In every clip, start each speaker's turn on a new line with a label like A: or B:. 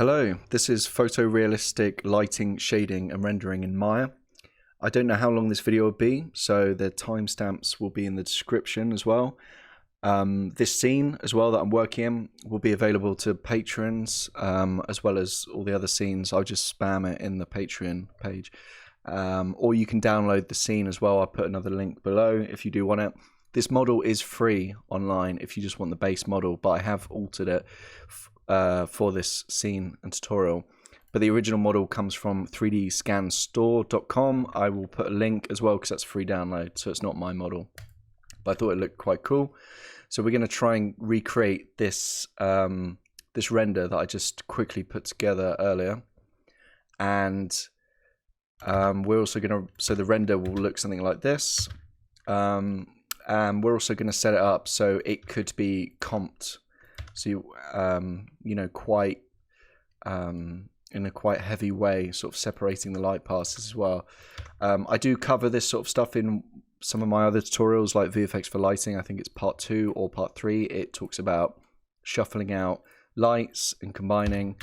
A: Hello, this is photorealistic lighting, shading and rendering in Maya. I don't know how long this video will be, so the timestamps will be in the description as well. This scene as well that I'm working in will be available to patrons, as well as all the other scenes. I'll just spam it in the Patreon page. Or you can download the scene as well. I'll put another link below if you do want it. This model is free online if you just want the base model, but I have altered it for this scene and tutorial. But the original model comes from 3dscanstore.com. I will put a link as well because that's free download, so it's not my model. But I thought it looked quite cool. So we're going to try and recreate this this render that I just quickly put together earlier. And we're also going to, so the render will look something like this. And we're also going to set it up so it could be comped. So you know, quite in a quite heavy way, sort of separating the light passes as well. I do cover this sort of stuff in some of my other tutorials, like VFX for lighting. I think it's part 2 or part 3. It talks about shuffling out lights and combining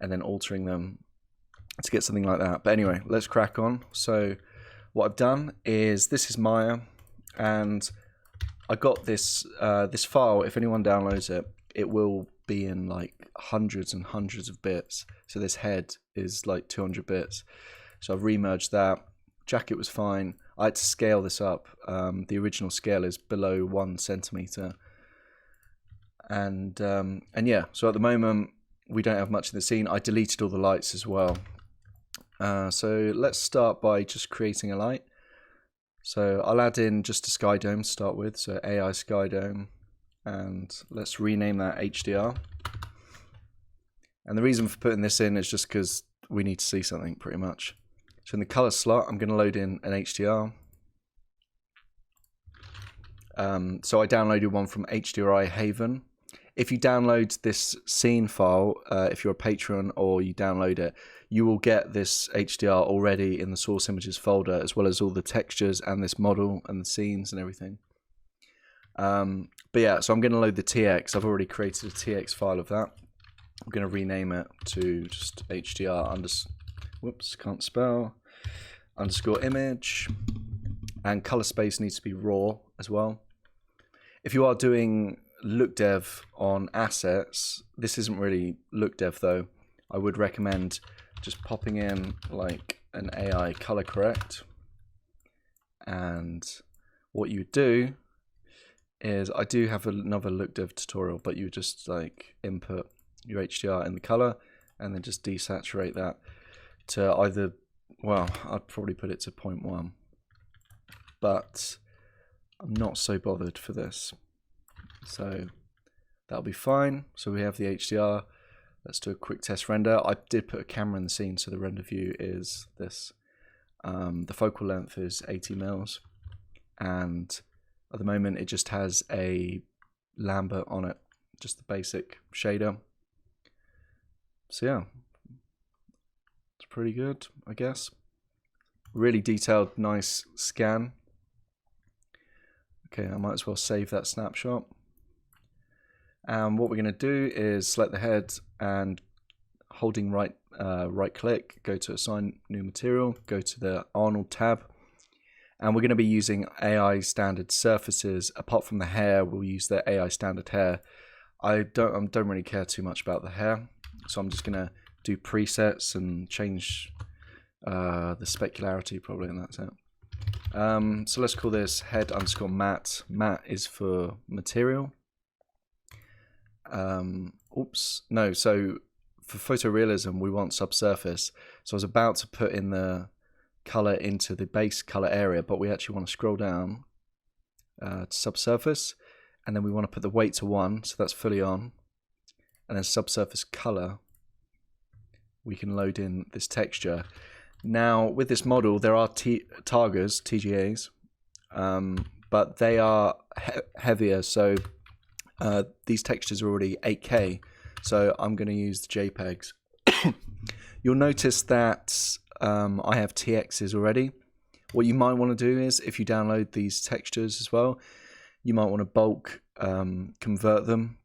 A: and then altering them to get something like that. But anyway, let's crack on. So what I've done is, this is Maya, and I got this this file. If anyone downloads it, it will be in like hundreds and hundreds of bits. So this head is like 200 bits. So I've remerged that. Jacket was fine. I had to scale this up. The original scale is below 1 centimeter. And yeah, so at the moment we don't have much in the scene. I deleted all the lights as well. So let's start by just creating a light. So I'll add in just a sky dome to start with. So AI sky dome. And let's rename that HDR. And the reason for putting this in is just because we need to see something pretty much. So in the color slot, I'm going to load in an HDR. So I downloaded one from HDRI Haven. If you download this scene file, if you're a patron or you download it, you will get this HDR already in the source images folder, as well as all the textures and this model and the scenes and everything. But yeah, so I'm going to load the TX. I've already created a TX file of that. I'm going to rename it to just HDR whoops, can't spell, _ image, and color space needs to be raw as well. If you are doing look dev on assets, this isn't really look dev though. I would recommend just popping in like an AI color correct, and what you would do is, I do have another look dev tutorial, but you just like input your HDR in the color and then just desaturate that to either, well, I'd probably put it to 0.1, but I'm not so bothered for this, so that'll be fine. So we have the HDR. Let's do a quick test render. I did put a camera in the scene, so the render view is this. The focal length is 80 mils, and at the moment it just has a Lambert on it, just the basic shader. So yeah, it's pretty good, I guess. Really detailed, nice scan. Okay, I might as well save that snapshot. And what we're going to do is select the head and holding right click, go to assign new material, go to the Arnold tab. And we're going to be using AI standard surfaces. Apart from the hair, we'll use the AI standard hair. I don't really care too much about the hair, so I'm just going to do presets and change the specularity probably, and that's it. So let's call this head _ matte. Matte is for material. Oops, no. So for photorealism, we want subsurface. So I was about to put in the color into the base color area, but we actually want to scroll down to subsurface, and then we want to put the weight to 1, so that's fully on, and then subsurface color, we can load in this texture. Now with this model there are targers, TGAs, but they are heavier, so these textures are already 8K, so I'm going to use the JPEGs. You'll notice that I have TXs already. What you might want to do is, if you download these textures as well, you might want to bulk convert them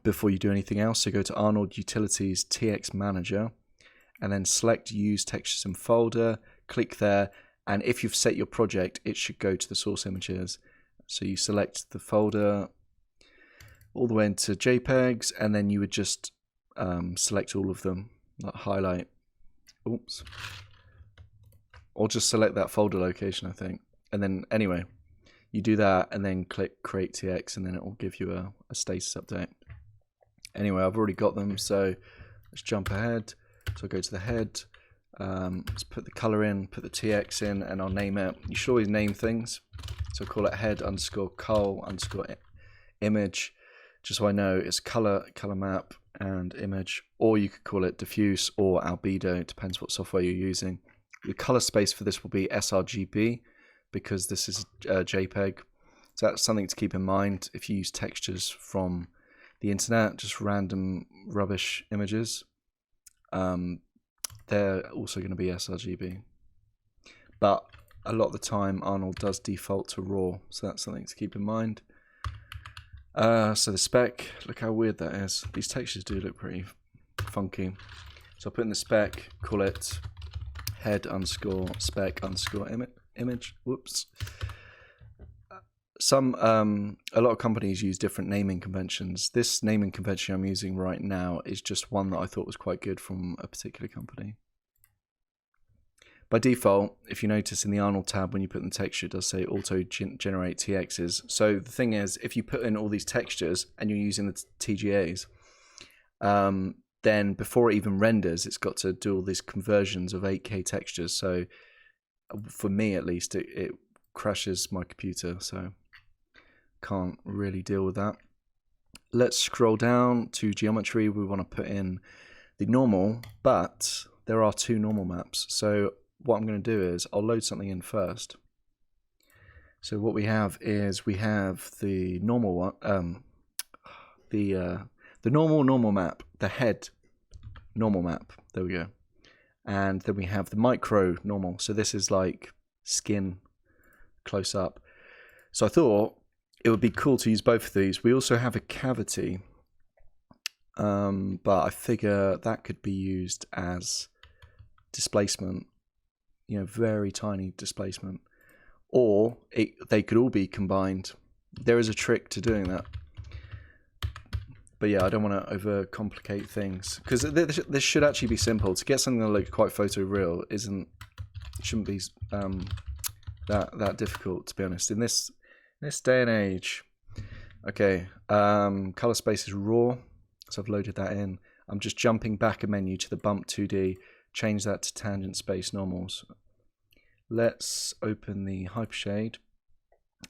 A: before you do anything else. So go to Arnold Utilities TX Manager and then select Use Textures in Folder, click there, and if you've set your project, it should go to the source images. So you select the folder all the way into JPEGs, and then you would just select all of them, like highlight, oops, or just select that folder location, I think. And then anyway, you do that and then click Create TX, and then it will give you a status update. Anyway, I've already got them, so let's jump ahead. So I'll go to the head, let's put the color in, put the TX in, and I'll name it. You should always name things. So I'll call it head underscore cull underscore image, just so I know it's color map and image, or you could call it diffuse or albedo, it depends what software you're using. The color space for this will be sRGB because this is JPEG. So that's something to keep in mind if you use textures from the internet, just random rubbish images. They're also going to be sRGB. But a lot of the time Arnold does default to RAW, so that's something to keep in mind. So the spec, look how weird that is. These textures do look pretty funky. So I'll put in the spec, call it head underscore spec underscore image. Whoops. A lot of companies use different naming conventions. This naming convention I'm using right now is just one that I thought was quite good from a particular company. By default, if you notice in the Arnold tab, when you put in the texture, it does say auto generate TXs. So the thing is, if you put in all these textures and you're using the TGAs, then before it even renders, it's got to do all these conversions of 8K textures. So for me, at least, it crashes my computer. So can't really deal with that. Let's scroll down to geometry. We want to put in the normal, but there are two normal maps. So what I'm going to do is I'll load something in first. So what we have is we have the normal one, the normal map, the head normal map. There we go. And then we have the micro normal. So this is like skin close up. So I thought it would be cool to use both of these. We also have a cavity, but I figure that could be used as displacement, you know, very tiny displacement, or they could all be combined. There is a trick to doing that, but yeah, I don't want to overcomplicate things because this should actually be simple. To get something that looks quite photoreal shouldn't be that difficult, to be honest, in this day and age. Okay, color space is raw, so I've loaded that in. I'm just jumping back a menu to the bump 2D, change that to tangent space normals. Let's open the Hypershade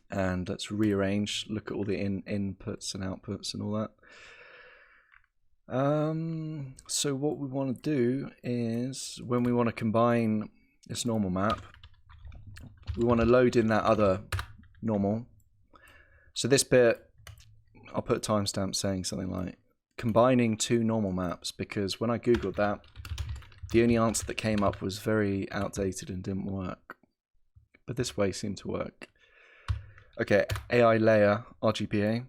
A: and let's rearrange, look at all the inputs and outputs and all that. So what we want to do is, when we want to combine this normal map, we want to load in that other normal. So this bit, I'll put a timestamp saying something like combining two normal maps, because when I googled that, the only answer that came up was very outdated and didn't work. But this way seemed to work. Okay, AI layer RGBA.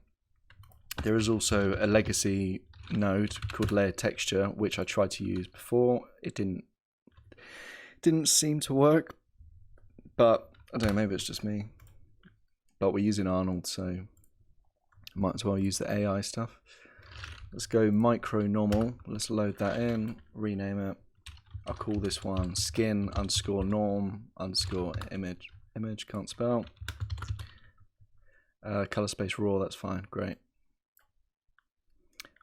A: There is also a legacy node called layer texture, which I tried to use before. It didn't seem to work, but I don't know, maybe it's just me. But we're using Arnold, so might as well use the AI stuff. Let's go micro normal. Let's load that in, rename it. I'll call this one skin underscore norm underscore image. Image, can't spell. Color space raw, that's fine, great.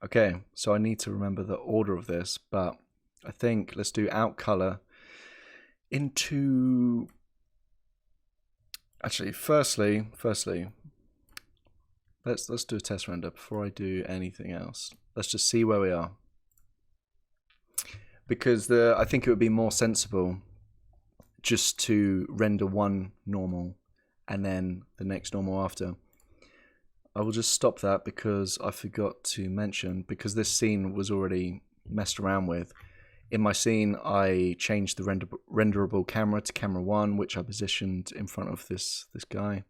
A: Okay, so I need to remember the order of this, but I think let's do out color into. Actually, firstly, let's do a test render before I do anything else. Let's just see where we are, because I think it would be more sensible just to render one normal and then the next normal after. I will just stop that because I forgot to mention, because this scene was already messed around with. In my scene, I changed the renderable camera to camera 1, which I positioned in front of this guy.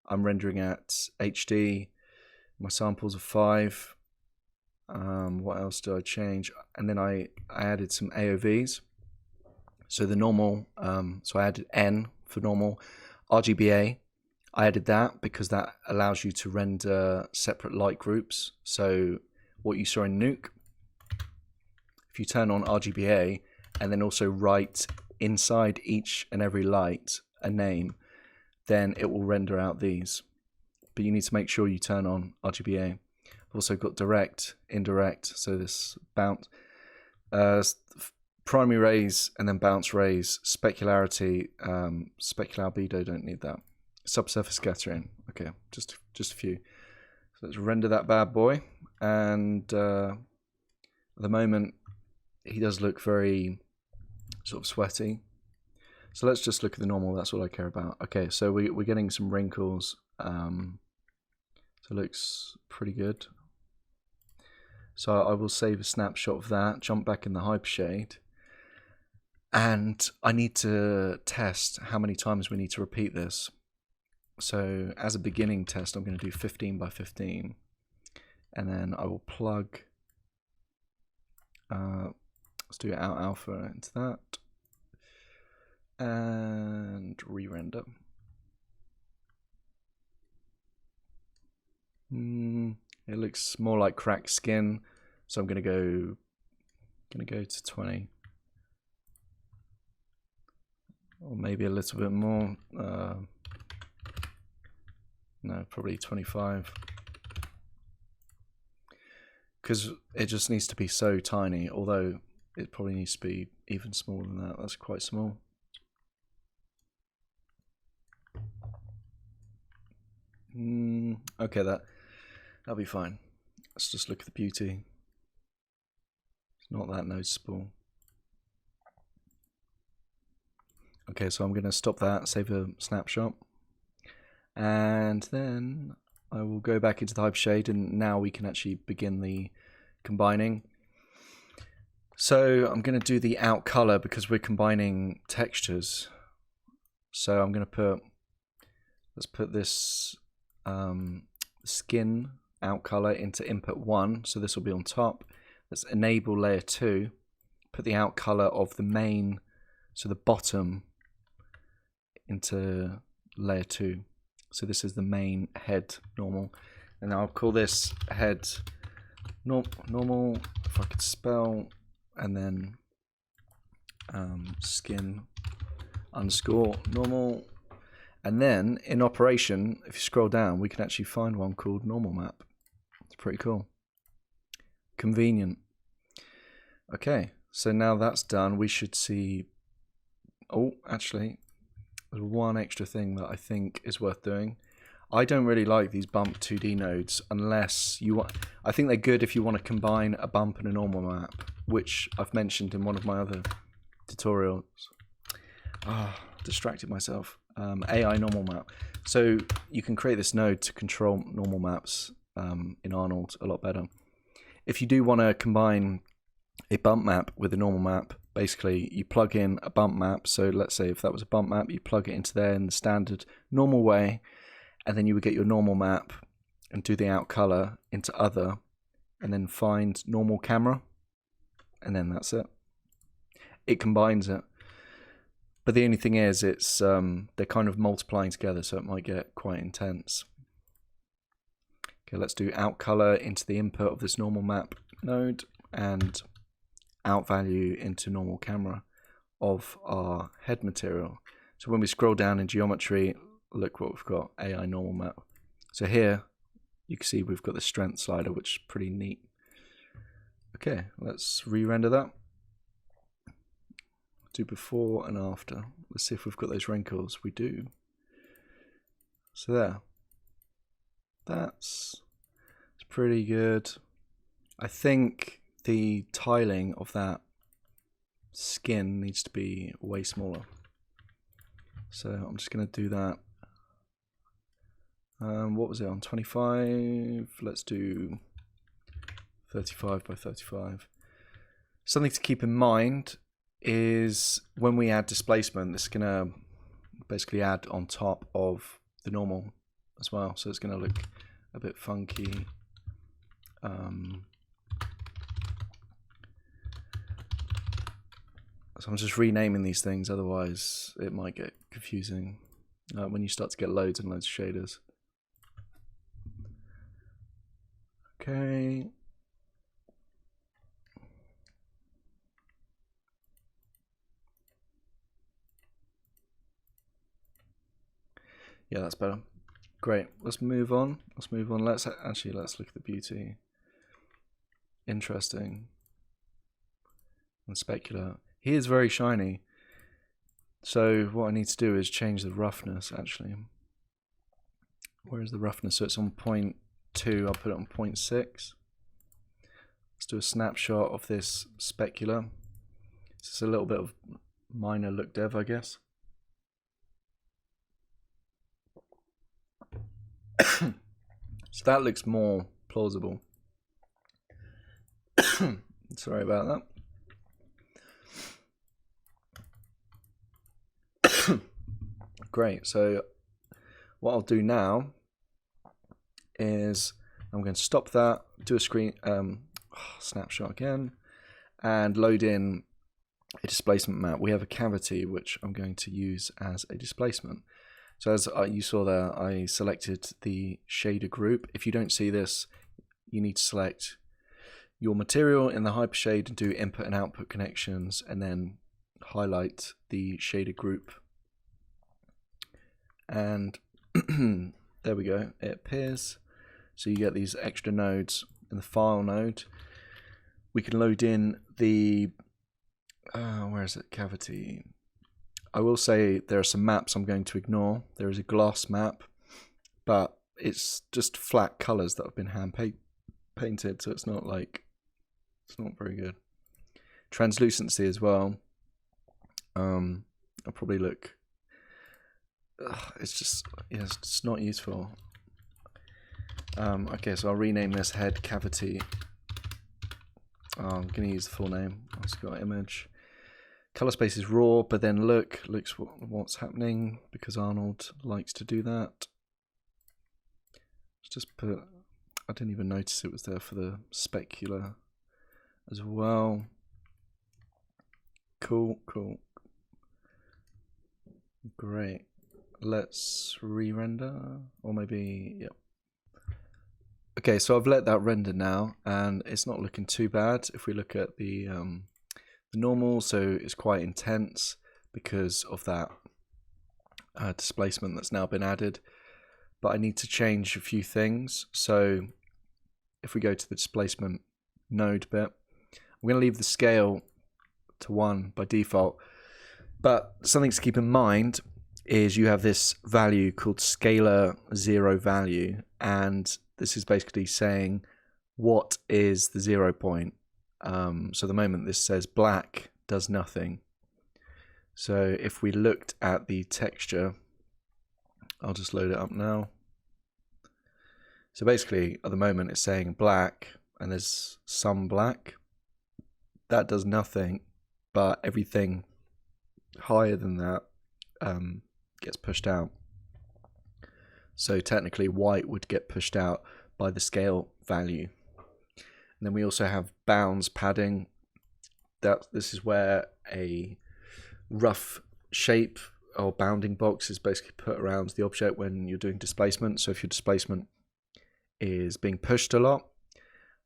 A: I'm rendering at HD. My samples are 5. What else did I change? And then I added some AOVs. So the normal, so I added N for normal. RGBA, I added that because that allows you to render separate light groups. So what you saw in Nuke, if you turn on RGBA and then also write inside each and every light a name, then it will render out these. But you need to make sure you turn on RGBA. I've also got direct, indirect, so this bounce, primary rays and then bounce rays, specularity, specular albedo, don't need that. Subsurface scattering, okay, just a few. So let's render that bad boy. And at the moment, he does look very sort of sweaty. So let's just look at the normal, that's all I care about. Okay, so we're getting some wrinkles. So it looks pretty good. So I will save a snapshot of that, jump back in the Hypershade. And I need to test how many times we need to repeat this. So as a beginning test, I'm going to do 15 by 15. And then I will plug, let's do out alpha into that. And re-render. It looks more like cracked skin, so I'm gonna go to 20, or maybe a little bit more. No, probably 25, because it just needs to be so tiny. Although it probably needs to be even smaller than that. That's quite small. Okay, that'll be fine. Let's just look at the beauty. It's not that noticeable. Okay, so I'm going to stop that, save a snapshot. And then I will go back into the Hypershade, and now we can actually begin the combining. So I'm going to do the out color because we're combining textures. So I'm going to let's put this skin out color into input 1, so this will be on top. Let's enable layer 2, put the out color of the main, so the bottom, into layer 2. So this is the main head normal, and I'll call this head normal, if I could spell, and then skin underscore normal. And then in operation, if you scroll down, we can actually find one called normal map. It's pretty cool. Convenient. Okay, so now that's done, we should see, oh, actually, there's one extra thing that I think is worth doing. I don't really like these bump 2D nodes unless you want, I think they're good if you want to combine a bump and a normal map, which I've mentioned in one of my other tutorials. Distracted myself. AI normal map. So you can create this node to control normal maps in Arnold a lot better. If you do want to combine a bump map with a normal map, basically you plug in a bump map. So let's say if that was a bump map, you plug it into there in the standard normal way, and then you would get your normal map and do the out color into other, and then find normal camera, and then that's it. It combines it. But the only thing is, it's they're kind of multiplying together, so it might get quite intense. Okay, let's do out color into the input of this normal map node, and out value into normal camera of our head material. So when we scroll down in geometry, look what we've got, AI normal map. So here, you can see we've got the strength slider, which is pretty neat. Okay, let's re-render that. Do before and after. Let's see if we've got those wrinkles. We do. So there. That's pretty good. I think the tiling of that skin needs to be way smaller. So I'm just going to do that. What was it on 25? Let's do 35 by 35. Something to keep in mind is when we add displacement, this is going to basically add on top of the normal as well, so it's going to look a bit funky. So I'm just renaming these things, otherwise it might get confusing when you start to get loads and loads of shaders. Okay. Yeah, that's better. Great. Let's move on. Let's look at the beauty. Interesting. And specular. He is very shiny. So what I need to do is change the roughness, actually. Where is the roughness? So it's on 0.2. I'll put it on 0.6. Let's do a snapshot of this specular. This is a little bit of minor look dev, I guess. So that looks more plausible. Sorry about that. Great. So what I'll do now is I'm going to stop that, do a screen snapshot again, and load in a displacement map. We have a cavity which I'm going to use as a displacement. So as you saw there, I selected the shader group. If you don't see this, you need to select your material in the Hypershade and do input and output connections, and then highlight the shader group. And there we go, it appears. So you get these extra nodes in the file node. We can load in the, where is it, cavity. I will say there are some maps I'm going to ignore. There is a glass map, but it's just flat colors that have been hand painted, so it's not very good. Translucency as well. I'll probably look. It's just not useful. Okay, so I'll rename this head cavity. I'm going to use the full name. I'll just go image. Color space is raw, but then looks what's happening, because Arnold likes to do that. Let's just put. I didn't even notice it was there for the specular as well. Cool. Great. Let's re-render, or maybe, yep. Okay, so I've let that render now, and it's not looking too bad. If we look at the normal, so it's quite intense because of that displacement that's now been added. But I need to change a few things. So if we go to the displacement node bit, I'm going to leave the scale to 1 by default. But something to keep in mind is you have this value called scalar 0 value, and this is basically saying what is the 0 point. So at the moment this says black does nothing. So if we looked at the texture, I'll just load it up now. So basically at the moment it's saying black, and there's some black. That does nothing, but everything higher than that gets pushed out. So technically white would get pushed out by the scale value. And then we also have bounds padding. This is where a rough shape or bounding box is basically put around the object when you're doing displacement. So if your displacement is being pushed a lot,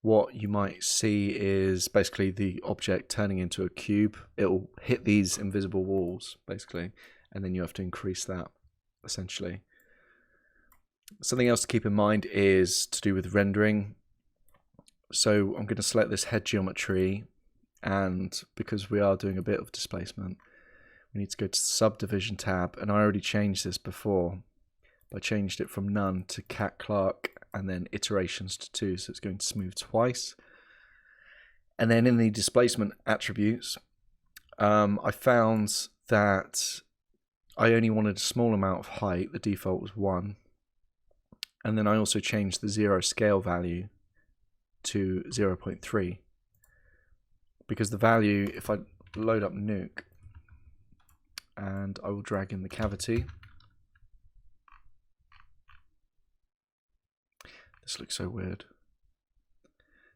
A: what you might see is basically the object turning into a cube. It will hit these invisible walls basically, and then you have to increase that essentially. Something else to keep in mind is to do with rendering. So I'm going to select this head geometry, and because we are doing a bit of displacement, we need to go to the subdivision tab, and I already changed this before. I changed it from none to Cat Clark and then iterations to 2, so it's going to smooth twice. And then in the displacement attributes, I found that I only wanted a small amount of height. The default was 1. And then I also changed the 0 scale value to 0.3, because the value, if I load up Nuke and I will drag in the cavity, this looks so weird.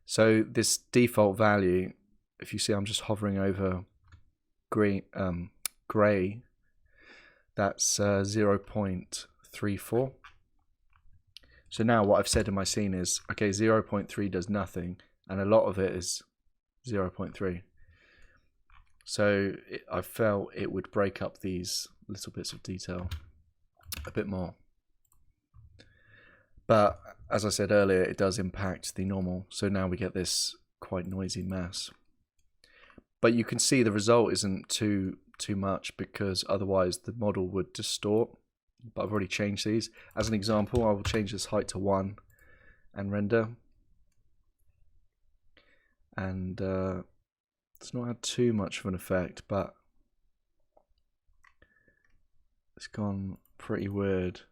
A: So this default value, if you see I'm just hovering over gray, that's 0.34. So now what I've said in my scene is, okay, 0.3 does nothing, and a lot of it is 0.3. So I felt it would break up these little bits of detail a bit more. But as I said earlier, it does impact the normal. So now we get this quite noisy mess. But you can see the result isn't too much, because otherwise the model would distort. But I've already changed these. As an example, I will change this height to 1 and render. And it's not had too much of an effect, but it's gone pretty weird.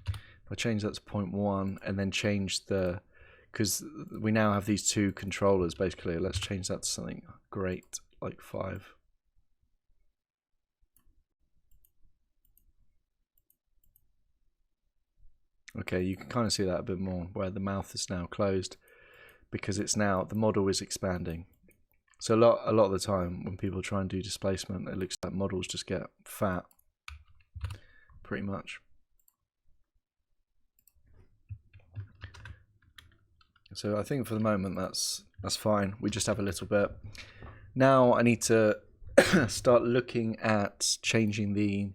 A: If I change that to 0.1 and then change the, because we now have these two controllers basically, let's change that to something great like 5. Okay, you can kind of see that a bit more, where the mouth is now closed, because it's now, the model is expanding. So a lot of the time when people try and do displacement, it looks like models just get fat, pretty much. So I think for the moment that's fine. We just have a little bit. Now I need to start looking at changing the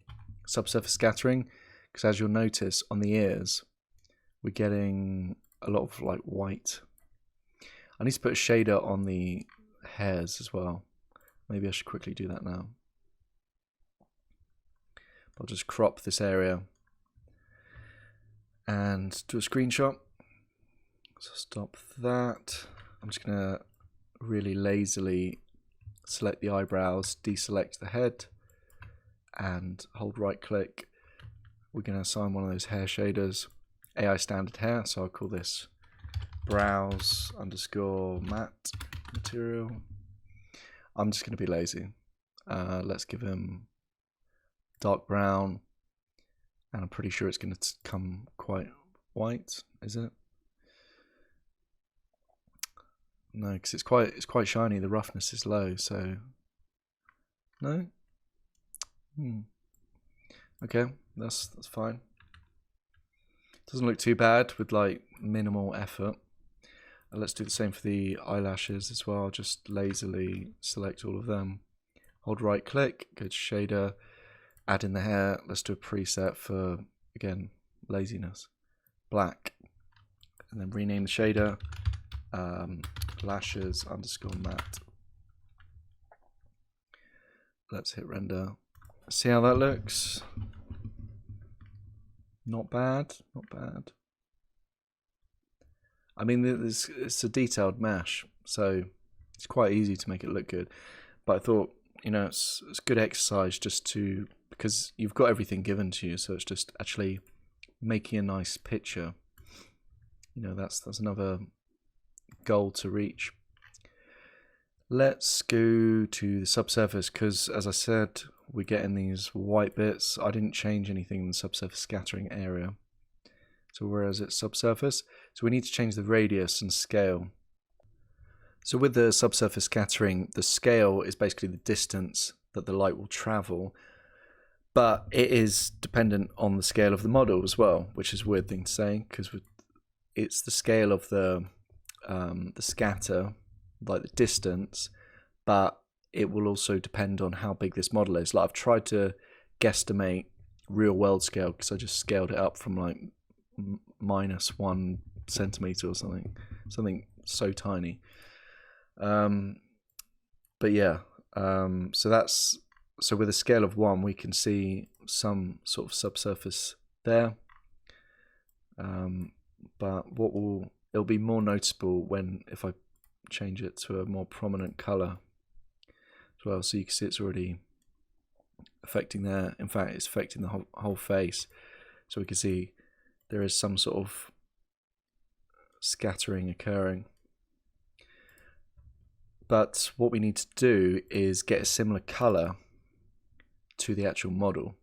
A: subsurface scattering, because as you'll notice on the ears, we're getting a lot of like white. I need to put a shader on the hairs as well. Maybe I should quickly do that now. I'll just crop this area and do a screenshot. So stop that. I'm just going to really lazily select the eyebrows, deselect the head, and hold right click. We're going to assign one of those hair shaders, AI standard hair, so I'll call this brows underscore matte material. I'm just going to be lazy. Let's give him dark brown, and I'm pretty sure it's going to come quite white, is it? No, because it's quite shiny. The roughness is low, so no. Okay, that's fine. Doesn't look too bad with like minimal effort. And let's do the same for the eyelashes as well. Just lazily select all of them. Hold right click, go to shader, add in the hair. Let's do a preset for, again, laziness, black, and then rename the shader. Lashes underscore matte. Let's hit render. See how that looks. Not bad, not bad. I mean, it's a detailed mesh, so it's quite easy to make it look good. But I thought, you know, it's good exercise just to, because you've got everything given to you, so it's just actually making a nice picture. You know, that's another goal to reach. Let's go to the subsurface, because as I said, we're getting these white bits. I didn't change anything in the subsurface scattering area. So where is it? Subsurface. So we need to change the radius and scale. So with the subsurface scattering, the scale is basically the distance that the light will travel, but it is dependent on the scale of the model as well, which is a weird thing to say, because it's the scale of the scatter, like the distance, but it will also depend on how big this model is. Like I've tried to guesstimate real world scale, because I just scaled it up from like -1 centimeter or something so tiny. But yeah, so with a scale of 1, we can see some sort of subsurface there. But it'll be more noticeable if I change it to a more prominent color as well. So you can see it's already affecting there. In fact, it's affecting the whole face. So we can see there is some sort of scattering occurring. But what we need to do is get a similar color to the actual model.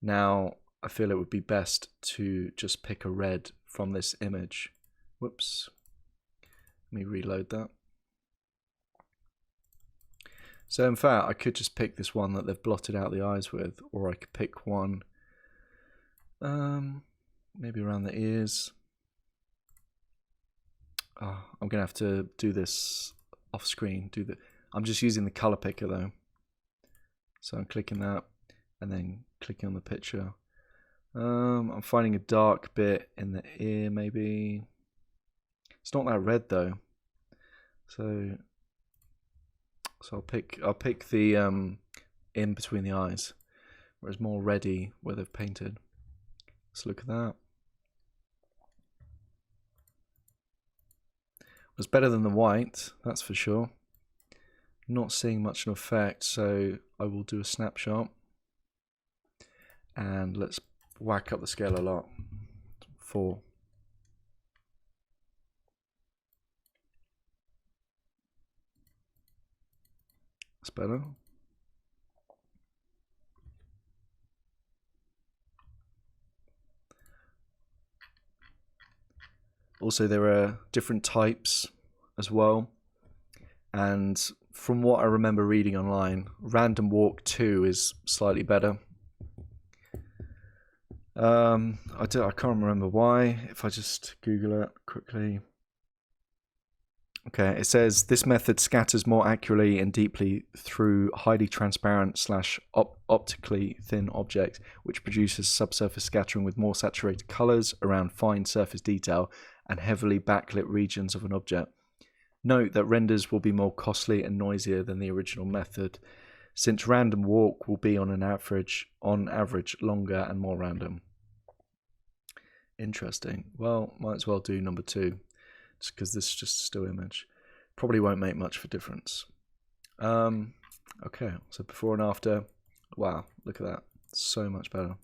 A: Now, I feel it would be best to just pick a red from this image. Whoops. Let me reload that. So in fact, I could just pick this one that they've blotted out the eyes with, or I could pick one, maybe around the ears. Oh, I'm gonna have to do this off screen. I'm just using the color picker though. So I'm clicking that and then clicking on the picture. I'm finding a dark bit in the ear maybe. It's not that red though. So I'll pick the in between the eyes, where it's more reddy where they've painted. Let's look at that. It was better than the white, that's for sure. Not seeing much of an effect, so I will do a snapshot. And let's whack up the scale a lot. 4. That's better. Also, there are different types as well. And from what I remember reading online, Random Walk 2 is slightly better. I can't remember why. If I just Google it quickly. Okay, it says this method scatters more accurately and deeply through highly transparent / optically thin objects, which produces subsurface scattering with more saturated colors around fine surface detail and heavily backlit regions of an object. Note that renders will be more costly and noisier than the original method, since Random Walk will be on average longer and more random. Interesting. Well, might as well do number 2, just because this is just a still image. Probably won't make much of a difference. Okay, so before and after. Wow, look at that. So much better.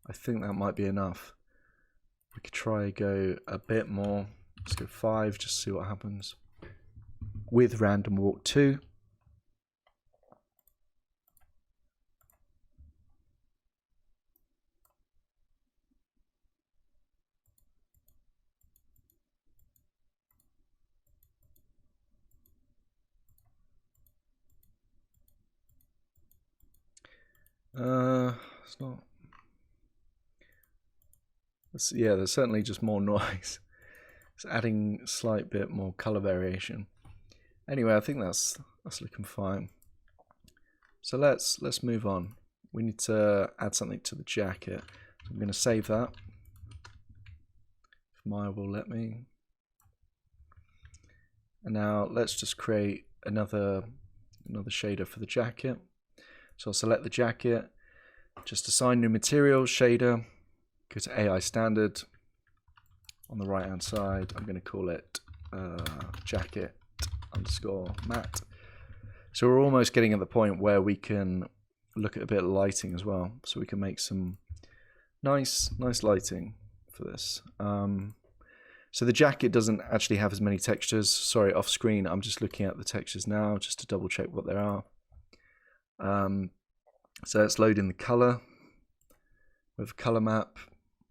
A: I think that might be enough. We could try go a bit more. Let's go 5, just see what happens. With Random Walk 2. It's not. Yeah, there's certainly just more noise. It's adding a slight bit more color variation. Anyway, I think that's looking fine. So let's move on. We need to add something to the jacket. I'm going to save that. If Maya will let me. And now let's just create another shader for the jacket. So I'll select the jacket, just assign new materials shader, go to AI standard. On the right hand side, I'm going to call it jacket underscore matte. So we're almost getting at the point where we can look at a bit of lighting as well. So we can make some nice lighting for this. So the jacket doesn't actually have as many textures. Sorry, off screen, I'm just looking at the textures now just to double check what there are. So let's load in the color. We have a color map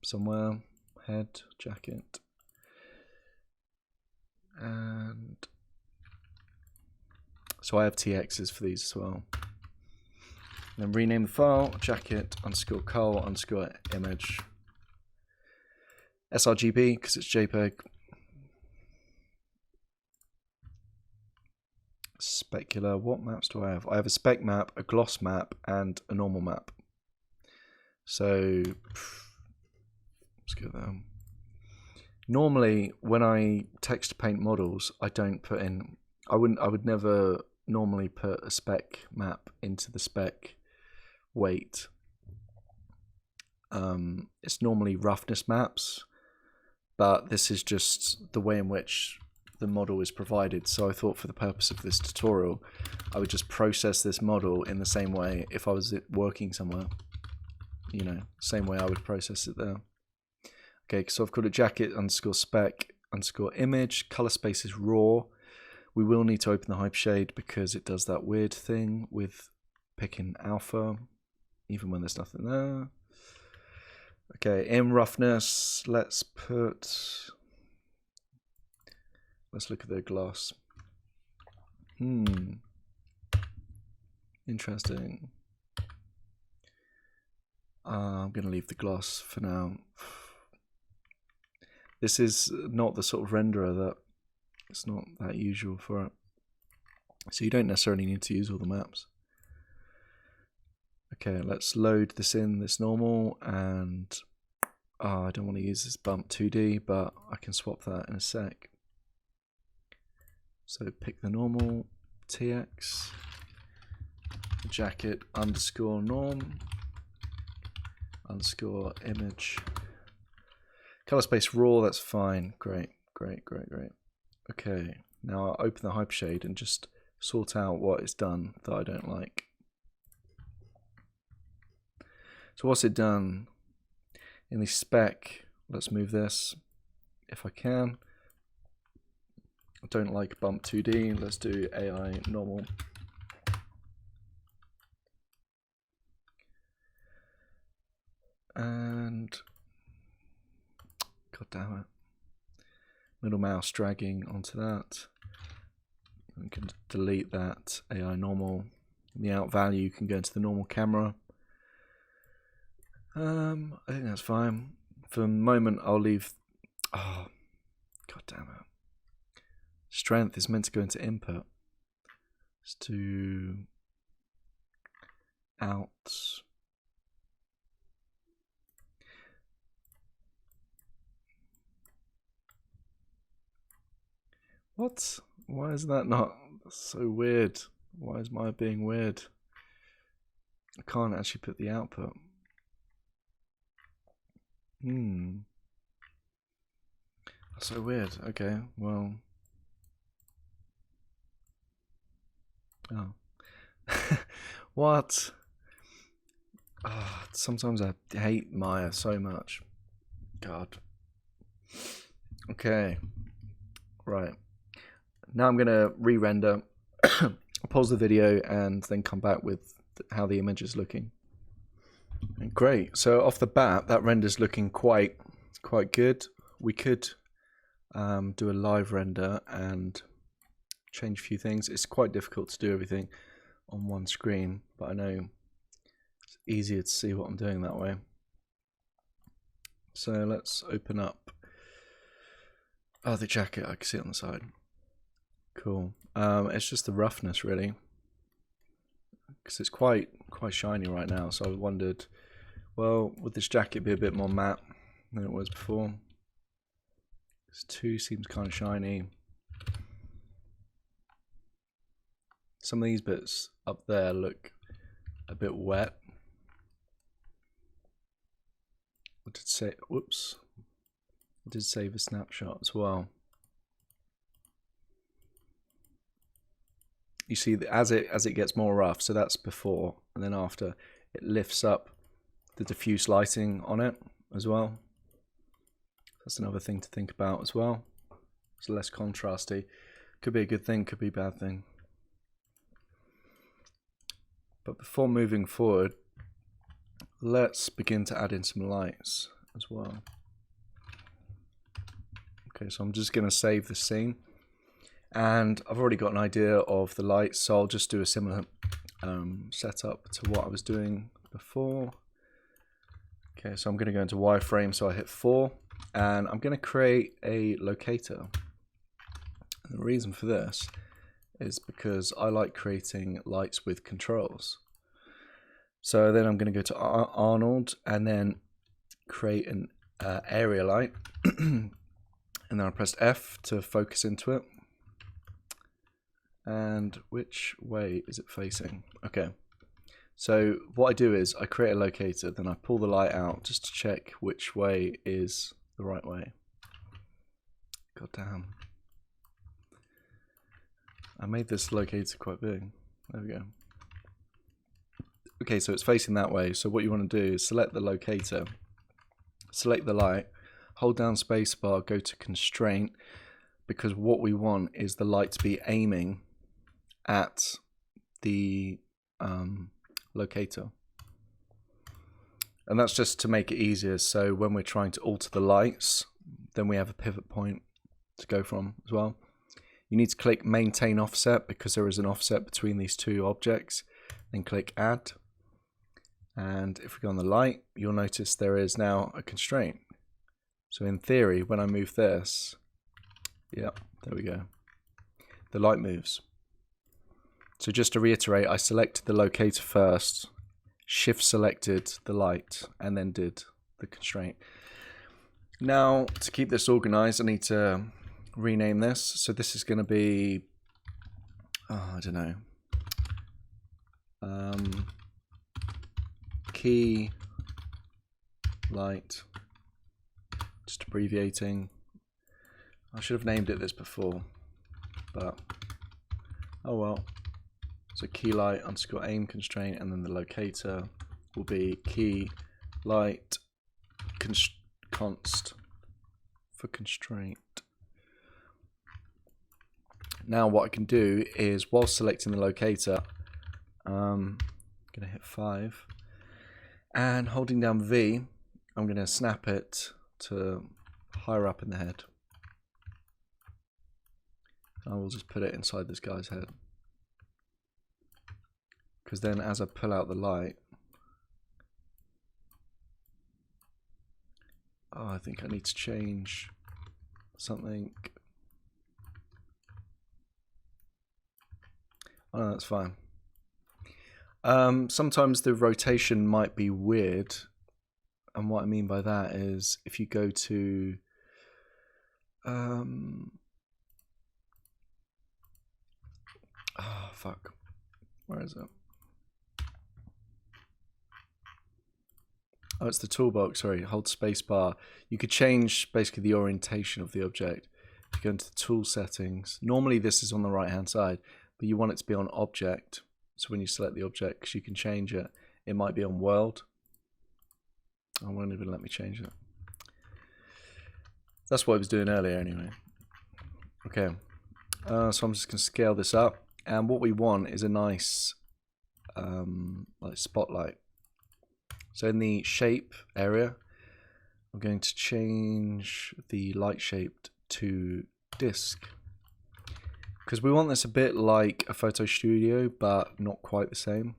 A: somewhere. Head, jacket. And so I have TXs for these as well. Then rename the file, jacket underscore cull underscore image. sRGB because it's JPEG. Specular, what maps do I have? I have a spec map, a gloss map, and a normal map. So let's go there. Normally, when I text paint models, I don't put in. I would never normally put a spec map into the spec weight. It's normally roughness maps, but this is just the way in which the model is provided. So I thought for the purpose of this tutorial, I would just process this model in the same way if I was working somewhere. You know, same way I would process it there. Okay, so I've got a jacket underscore spec underscore image. Color space is raw. We will need to open the hype shade because it does that weird thing with picking alpha, even when there's nothing there. Okay, in roughness, let's look at the gloss. Interesting. I'm going to leave the gloss for now. This is not the sort of renderer that it's not that usual for it. So you don't necessarily need to use all the maps. Okay, let's load this in, this normal, and I don't want to use this bump 2D, but I can swap that in a sec. So pick the normal, TX, jacket underscore norm, underscore image, color space raw, that's fine, great. Okay, now I'll open the Hypershade and just sort out what it's done that I don't like. So what's it done? In the spec, let's move this if I can. I don't like bump 2D, let's do AI normal. And god damn it. Middle mouse dragging onto that. We can delete that AI normal. The out value can go into the normal camera. I think that's fine. For the moment, I'll leave. Oh, god damn it. Strength is meant to go into input. Let's do out. What? Why is that not? That's so weird. Why is my being weird? I can't actually put the output. That's so weird. Okay, well. Oh. What? Oh, sometimes I hate Maya so much. God. Okay. Right. Now I'm going to re-render, pause the video, and then come back with how the image is looking. Great. So off the bat, that render's looking quite good. We could do a live render and change a few things. It's quite difficult to do everything on one screen, but I know it's easier to see what I'm doing that way. So let's open up the jacket. I can see it on the side. Cool. It's just the roughness really, because it's quite shiny right now. So I wondered, well, would this jacket be a bit more matte than it was before? This 2 seems kind of shiny. Some of these bits up there look a bit wet. I did say, whoops. I did save a snapshot as well. You see that as it gets more rough, so that's before, and then after, it lifts up the diffuse lighting on it as well. That's another thing to think about as well. It's less contrasty. Could be a good thing, could be a bad thing. But before moving forward, let's begin to add in some lights as well. Okay, so I'm just going to save the scene. And I've already got an idea of the lights, so I'll just do a similar setup to what I was doing before. Okay, so I'm going to go into wireframe, so I hit 4, and I'm going to create a locator. And the reason for this is because I like creating lights with controls. So then I'm going to go to Arnold and then create an area light, and then I pressed F to focus into it. And which way is it facing? Okay, so what I do is I create a locator, then I pull the light out just to check which way is the right way. God damn. I made this locator quite big. There we go. Okay, so it's facing that way. So what you want to do is select the locator, select the light, hold down spacebar, go to constraint, because what we want is the light to be aiming at the locator. And that's just to make it easier, so when we're trying to alter the lights, then we have a pivot point to go from as well. You need to click maintain offset because there is an offset between these two objects. Then click add. And if we go on the light, you'll notice there is now a constraint. So in theory, when I move this, yep, there we go. The light moves. So just to reiterate, I selected the locator first, shift selected the light, and then did the constraint. Now, to keep this organized, I need to rename this. So this is going to be, I don't know, key light, just abbreviating. I should have named it this before, but oh well. So key light underscore aim constraint, and then the locator will be key light const for constraint. Now what I can do is, while selecting the locator, I'm going to hit 5, and holding down V, I'm going to snap it to higher up in the head. I will just put it inside this guy's head, because then as I pull out the light, I think I need to change something. Oh, no, that's fine. Sometimes the rotation might be weird, and what I mean by that is if you go to fuck, where is it? Oh, it's the toolbox, sorry, hold space bar. You could change basically the orientation of the object. If you go into the tool settings, normally this is on the right hand side, but you want it to be on object. So when you select the object, because you can change it, it might be on world. I won't even let me change it. That's what I was doing earlier anyway. Okay, so I'm just going to scale this up, and what we want is a nice like spotlight. So in the shape area, I'm going to change the light shape to disk, because we want this a bit like a photo studio, but not quite the same.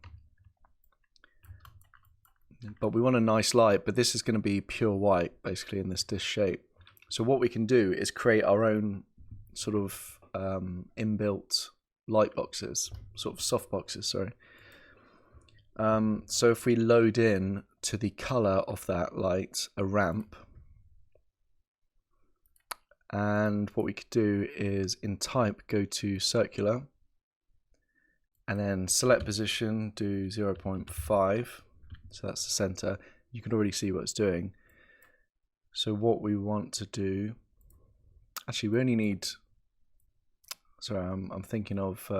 A: But we want a nice light, but this is going to be pure white, basically, in this disk shape. So what we can do is create our own sort of inbuilt light boxes, sort of soft boxes, sorry. So if we load in to the color of that light a ramp, and what we could do is in type go to circular, and then select position, do 0.5, so that's the center. You can already see what it's doing. So what we want to do, actually we only need, sorry, I'm thinking of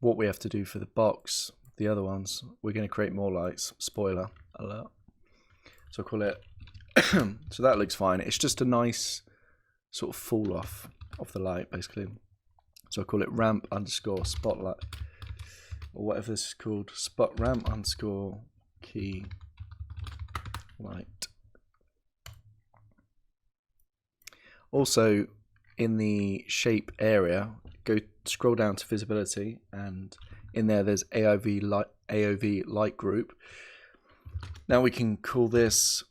A: what we have to do for the box. The other ones, we're going to create more lights. Spoiler alert. So I'll call it, so that looks fine. It's just a nice sort of fall off of the light, basically. So I'll call it ramp underscore spotlight, or whatever this is called, spot ramp underscore key light. Also, in the shape area, scroll down to visibility, and in there's AOV light group. Now we can call this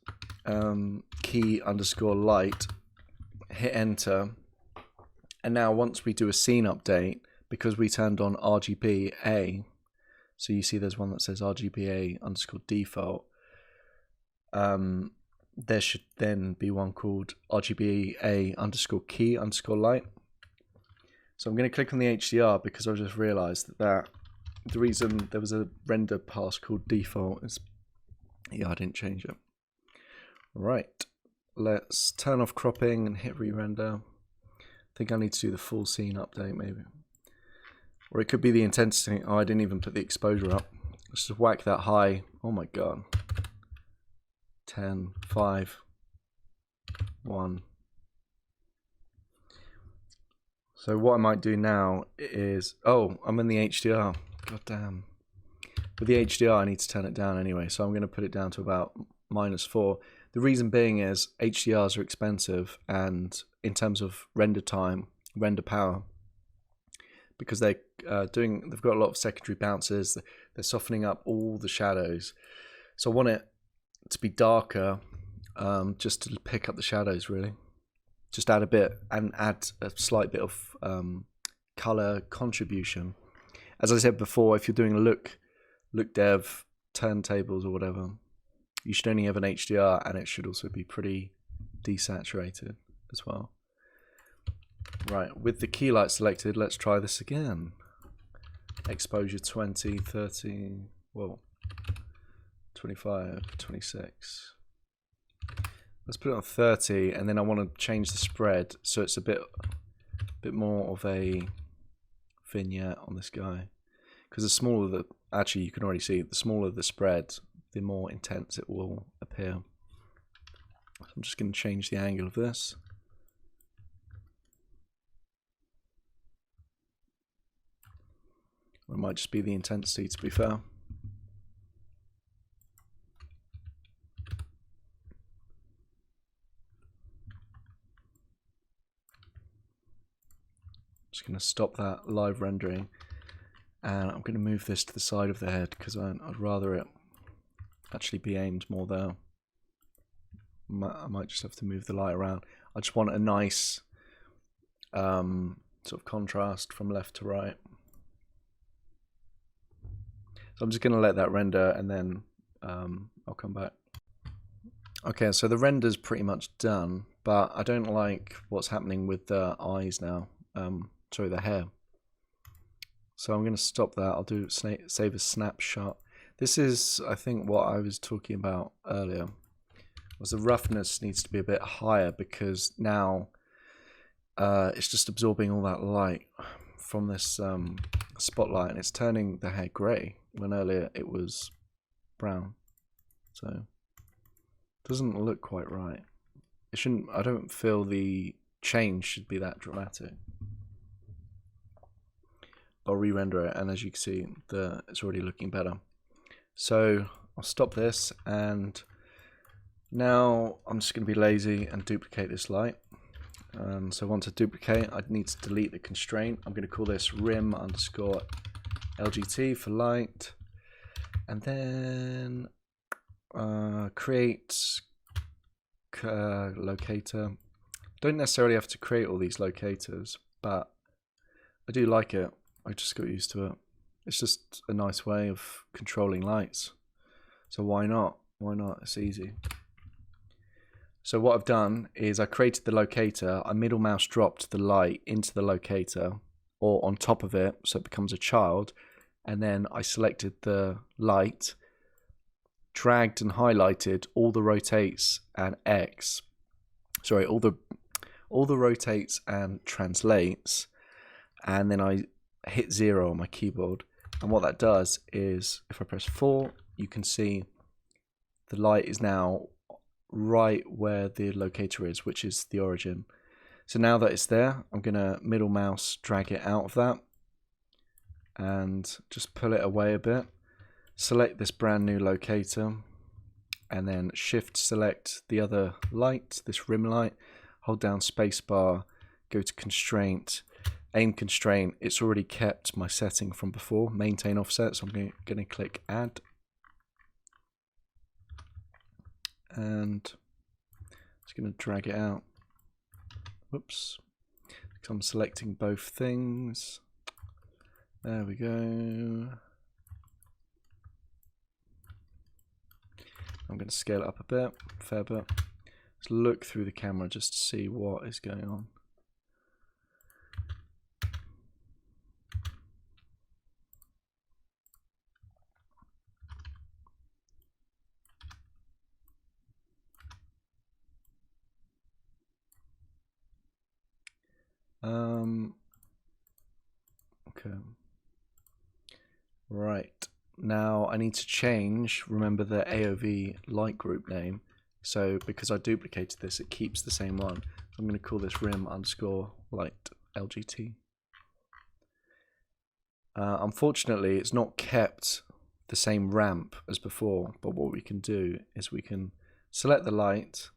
A: key underscore light, hit enter, and now once we do a scene update, because we turned on RGBA, so you see there's one that says RGBA underscore default, there should then be one called RGBA underscore key underscore light. So I'm going to click on the HDR because I just realized that the reason there was a render pass called default is, yeah, I didn't change it. Right, let's turn off cropping and hit re-render. I think I need to do the full scene update maybe. Or it could be the intensity. Oh, I didn't even put the exposure up. Let's just whack that high. Oh my god. 10, 5, 1. So what I might do now is, oh, I'm in the HDR. God damn. With the HDR, I need to turn it down anyway, so I'm going to put it down to about -4. The reason being is HDRs are expensive, and in terms of render time, render power, because they've got a lot of secondary bounces. They're softening up all the shadows, so I want it to be darker, just to pick up the shadows, really. Just add a bit and add a slight bit of color contribution. As I said before, if you're doing look dev turntables or whatever, you should only have an HDR, and it should also be pretty desaturated as well. Right, with the key light selected, let's try this again. Exposure 20, 30, whoa, 25, 26. Let's put it on 30, and then I want to change the spread so it's a bit more of a vignette on this guy. Because the smaller the, actually you can already see, the smaller the spread, the more intense it will appear. So I'm just going to change the angle of this. Or it might just be the intensity, to be fair. Just going to stop that live rendering, and I'm going to move this to the side of the head because I'd rather it actually be aimed more there. I might just have to move the light around. I just want a nice sort of contrast from left to right. So I'm just going to let that render, and then I'll come back. Okay, so the render's pretty much done, but I don't like what's happening with the eyes now. Sorry, the hair. So I'm going to stop that. I'll do save a snapshot. This is, I think, what I was talking about earlier. Was the roughness needs to be a bit higher, because now it's just absorbing all that light from this spotlight, and it's turning the hair grey when earlier it was brown. So it doesn't look quite right. It shouldn't. I don't feel the change should be that dramatic. I'll re-render it, and as you can see, it's already looking better. So I'll stop this, and now I'm just going to be lazy and duplicate this light. So once I duplicate, I need to delete the constraint. I'm going to call this rim underscore LGT for light, and then create locator. Don't necessarily have to create all these locators, but I do like it. I just got used to it. It's just a nice way of controlling lights. So why not? Why not? It's easy. So what I've done is I created the locator. I middle mouse dropped the light into the locator, or on top of it, so it becomes a child. And then I selected the light, dragged and highlighted all the rotates and X. Sorry, all the rotates and translates, and then I hit 0 on my keyboard. And what that does is, if I press 4, you can see the light is now right where the locator is, which is the origin. So now that it's there, I'm going to middle mouse drag it out of that and just pull it away a bit. Select this brand new locator, and then shift select the other light, this rim light, hold down spacebar, go to constraint, aim constraint. It's already kept my setting from before, maintain offset, so I'm going to click add, and just going to drag it out. Whoops, because I'm selecting both things. There we go. I'm going to scale it up a bit, fair bit. Let's look through the camera just to see what is going on. Okay. Right. Now I need to change, remember, the AOV light group name. So because I duplicated this, it keeps the same one. I'm going to call this rim underscore light LGT. Unfortunately, it's not kept the same ramp as before, but what we can do is we can select the light,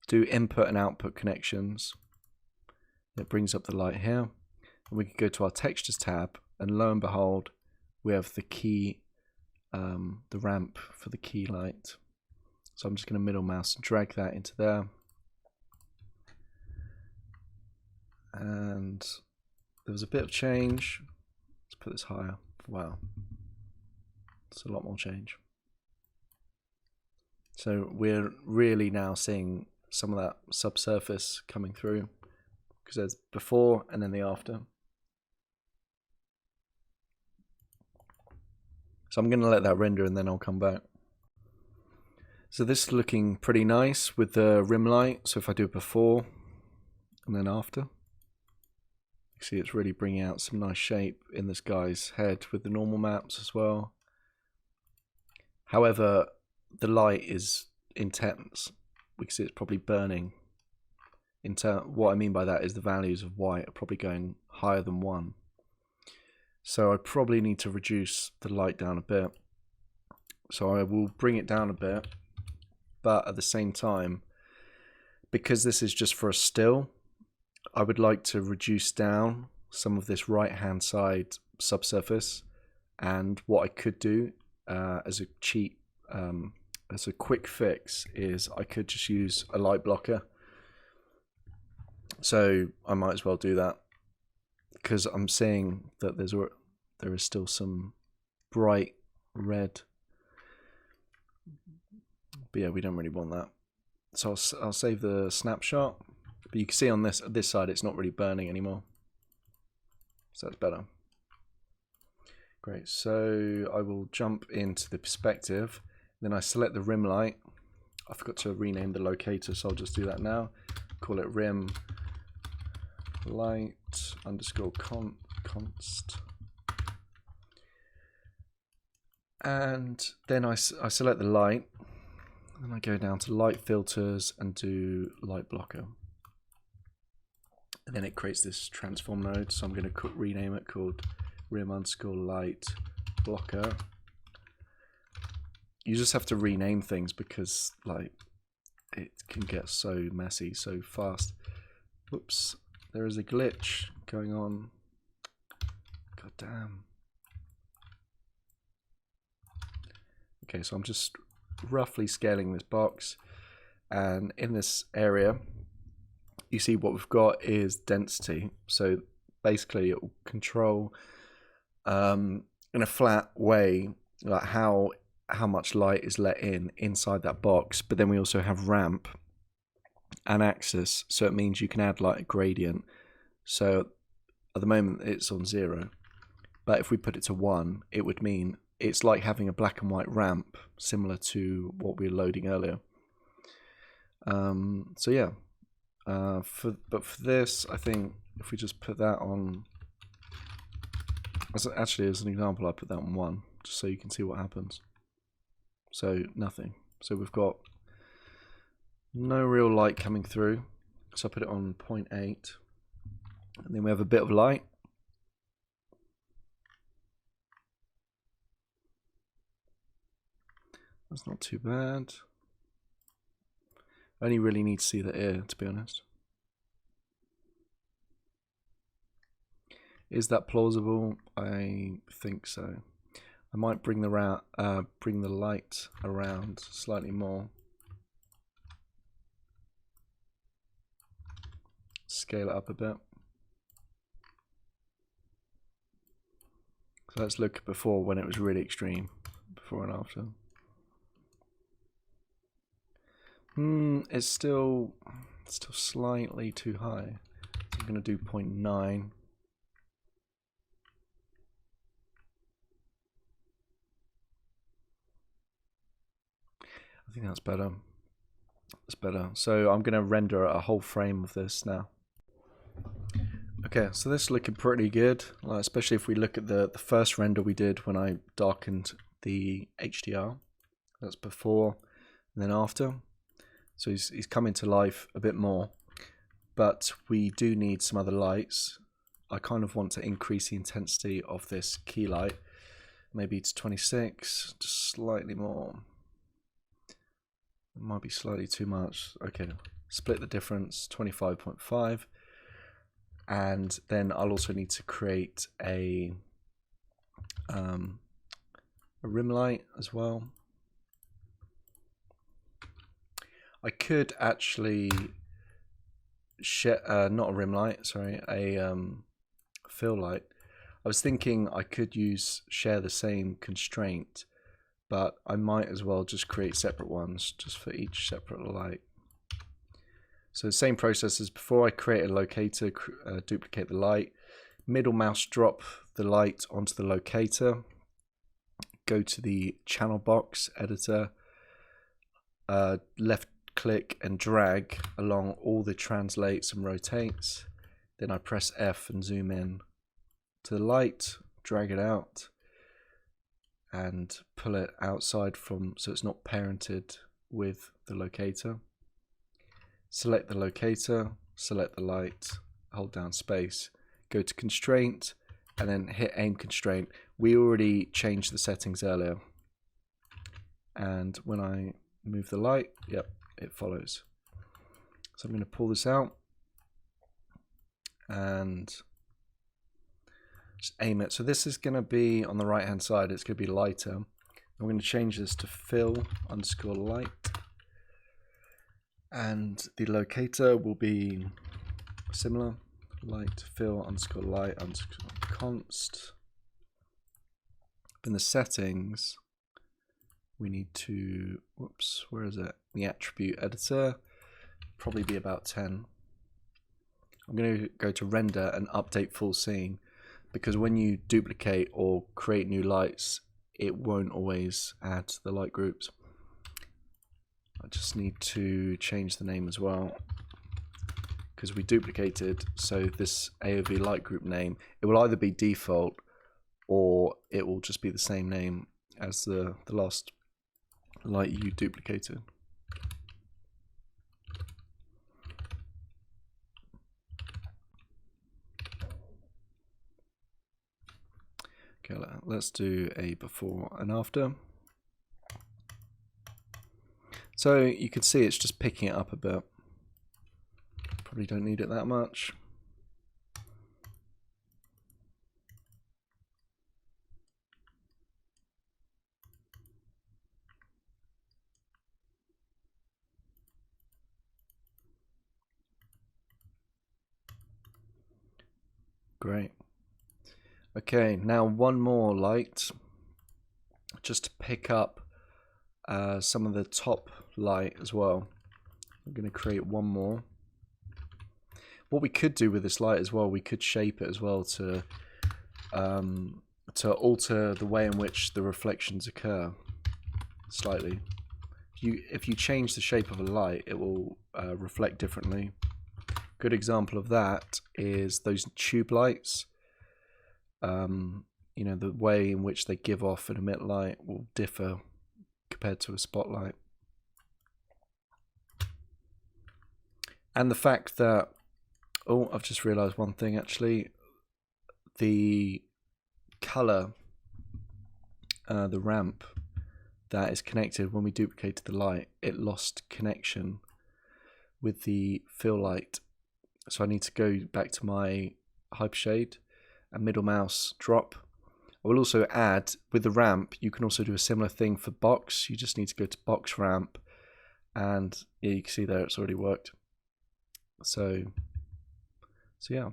A: do input and output connections, It brings up the light here. And we can go to our textures tab, and lo and behold, we have the key, the ramp for the key light. So I'm just going to middle mouse and drag that into there. And there was a bit of change. Let's put this higher. Wow. It's a lot more change. So we're really now seeing some of that subsurface coming through, because there's before and then the after. So I'm going to let that render and then I'll come back. So this is looking pretty nice with the rim light. So if I do before and then after, you see it's really bringing out some nice shape in this guy's head with the normal maps as well. However, the light is intense. We can see it's probably burning. What I mean by that is the values of white are probably going higher than 1. So I probably need to reduce the light down a bit. So I will bring it down a bit, but at the same time, because this is just for a still, I would like to reduce down some of this right hand side subsurface. And what I could do as a cheat, as a quick fix, is I could just use a light blocker. So I might as well do that, because I'm seeing that there is still some bright red. But yeah, we don't really want that. So I'll save the snapshot. But you can see on this side it's not really burning anymore. So that's better. Great, so I will jump into the perspective. Then I select the rim light. I forgot to rename the locator, so I'll just do that now. Call it rim light underscore const. And then I select the light, and I go down to light filters and do light blocker. And then it creates this transform node, so I'm going to rename it called rim underscore light blocker. You just have to rename things because like it can get so messy so fast. Whoops, there is a glitch going on. God damn. Okay, so I'm just roughly scaling this box, and in this area you see what we've got is density. So basically it will control in a flat way like how much light is let in inside that box, but then we also have ramp and axis, so it means you can add like a gradient. So at the moment it's on 0, but if we put it to 1, it would mean it's like having a black and white ramp, similar to what we were loading earlier. So yeah, but for this, I think if we just put that on, actually as an example, I put that on 1, just so you can see what happens. So nothing. So we've got no real light coming through. So I put it on 0.8, and then we have a bit of light. That's not too bad. I only really need to see the ear, to be honest. Is that plausible? I think so. I might bring the light around slightly more. Scale it up a bit. So let's look before, when it was really extreme, before and after. It's still slightly too high. So I'm going to do 0.9. I think that's better. That's better. So I'm going to render a whole frame of this now. Okay, so this is looking pretty good, especially if we look at the first render we did when I darkened the HDR. That's before and then after. So he's coming to life a bit more, but we do need some other lights. I kind of want to increase the intensity of this key light, maybe to 26, just slightly more. It might be slightly too much. Okay, split the difference, 25.5. And then I'll also need to create a rim light as well. I could actually share, not a rim light, sorry, a fill light. I was thinking I could share the same constraint, but I might as well just create separate ones just for each separate light. So the same process as before. I create a locator, duplicate the light, middle mouse drop the light onto the locator, go to the channel box editor, left click and drag along all the translates and rotates. Then I press F and zoom in to the light, drag it out and pull it outside from, so it's not parented with the locator. Select the locator, select the light, hold down space, go to constraint and then hit aim constraint. We already changed the settings earlier, and when I move the light, yep, it follows. So I'm going to pull this out and just aim it. So this is going to be on the right hand side, it's going to be lighter. I'm going to change this to fill underscore light, and the locator will be similar, light fill underscore light underscore const. In the settings we need to, whoops, where is it? The attribute editor, probably be about 10. I'm going to go to render and update full scene, because when you duplicate or create new lights, it won't always add the light groups. I just need to change the name as well, because we duplicated, so this AOV light group name, it will either be default or it will just be the same name as the last light you duplicated. Okay, let's do a before and after. So you can see it's just picking it up a bit. Probably don't need it that much. Great. Okay, now one more light, just to pick up some of the top light as well. I'm going to create one more. What we could do with this light as well, we could shape it as well to alter the way in which the reflections occur slightly. If you change the shape of a light, it will reflect differently. Good example of that is those tube lights. You know, the way in which they give off and emit light will differ compared to a spotlight. And the fact that, oh, I've just realized one thing actually, the color, the ramp that is connected when we duplicated the light, it lost connection with the fill light. So I need to go back to my Hypershade and middle mouse drop. I will also add, with the ramp, you can also do a similar thing for box. You just need to go to box ramp, and yeah, you can see there it's already worked. So yeah,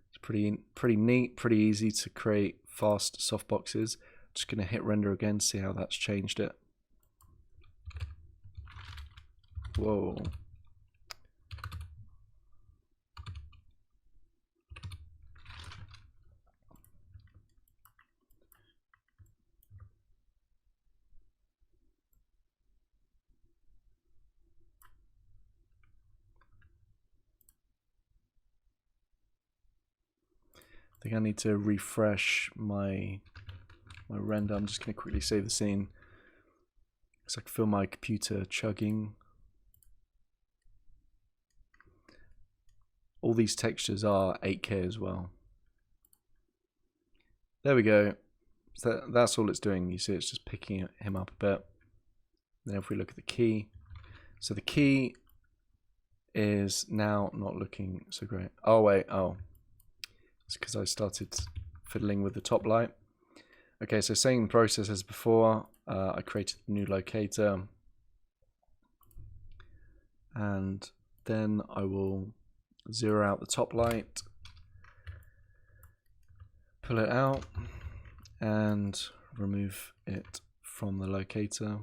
A: it's pretty neat, pretty easy to create fast softboxes. Just gonna hit render again, see how that's changed it. Whoa. I think I need to refresh my render. I'm just going to quickly save the scene, so I can feel my computer chugging. All these textures are 8K as well. There we go. So that's all it's doing. You see it's just picking him up a bit. Then if we look at the key, so the key is now not looking so great. Oh wait, it's because I started fiddling with the top light. Okay, so same process as before. I created a new locator, and then I will zero out the top light, pull it out, and remove it from the locator.